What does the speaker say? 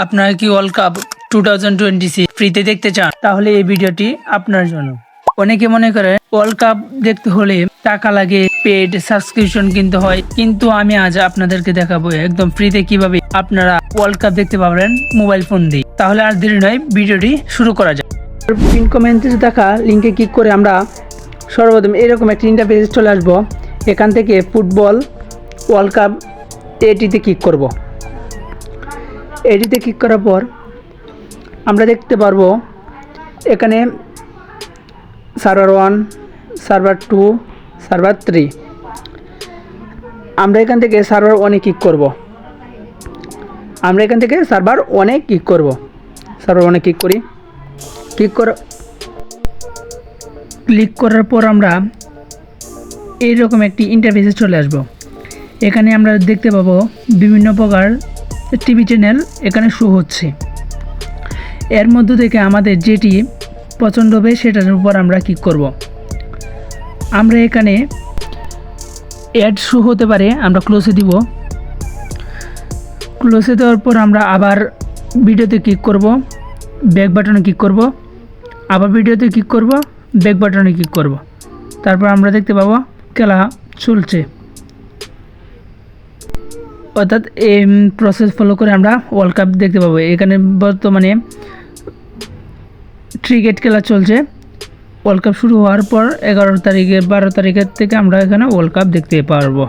আপনারা কি world cup 2026 ফ্রিতে দেখতে চান? তাহলে এই ভিডিওটি আপনার জন্য। অনেকে মনে করে ওয়ার্ল্ড কাপ দেখতে হলে টাকা লাগে, পেড সাবস্ক্রিপশন কিনতে হয়, কিন্তু আমি আজ আপনাদেরকে দেখাবো একদম ফ্রিতে কিভাবে আপনারা ওয়ার্ল্ড কাপ দেখতে পাবেন মোবাইল ফোন দিয়ে। তাহলে আর দেরি নয়, ভিডিওটি শুরু করা যাক। পিন কমেন্টে দেখা লিঙ্কে ক্লিক করে আমরা সর্বপ্রথম এরকম একটা ইন্টারফেস চলে আসবো। এখান থেকে ফুটবল ওয়ার্ল্ড কাপ এটিতে ক্লিক করব। এটিতে ক্লিক করার পর আমরা দেখতে পারবো এখানে সার্ভার 1, সার্ভার 2, সার্ভার 3। আমরা এখান থেকে সার্ভার 1-এ ক্লিক করব। সার্ভার 1-এ ক্লিক করি। ক্লিক করার পর আমরা এইরকম একটি ইন্টারফেসে চলে আসব। এখানে আমরা দেখতে পাবো বিভিন্ন প্রকার টিভি চ্যানেল এখানে শো হচ্ছে। এর মধ্য থেকে আমাদের যেটি পছন্দ হবে সেটার উপর আমরা ক্লিক করব। আমরা এখানে অ্যাড শো হতে পারে, আমরা ক্লোজে দিব। ক্লোজে দেওয়ার পর আমরা আবার ভিডিওতে ক্লিক করব, ব্যাক বাটনে ক্লিক করব, আবার ভিডিওতে ক্লিক করব, ব্যাক বাটনে ক্লিক করব। তারপর আমরা দেখতে পাবো খেলা চলছে। অর্থাৎ এই প্রসেস ফলো করে আমরা ওয়ার্ল্ড কাপ দেখতে পাবো। এখানে বর্তমানে ক্রিকেট খেলা চলছে। ওয়ার্ল্ড কাপ শুরু হওয়ার পর 11 তারিখে 12 তারিখের থেকে আমরা এখানে ওয়ার্ল্ড কাপ দেখতে পারবো।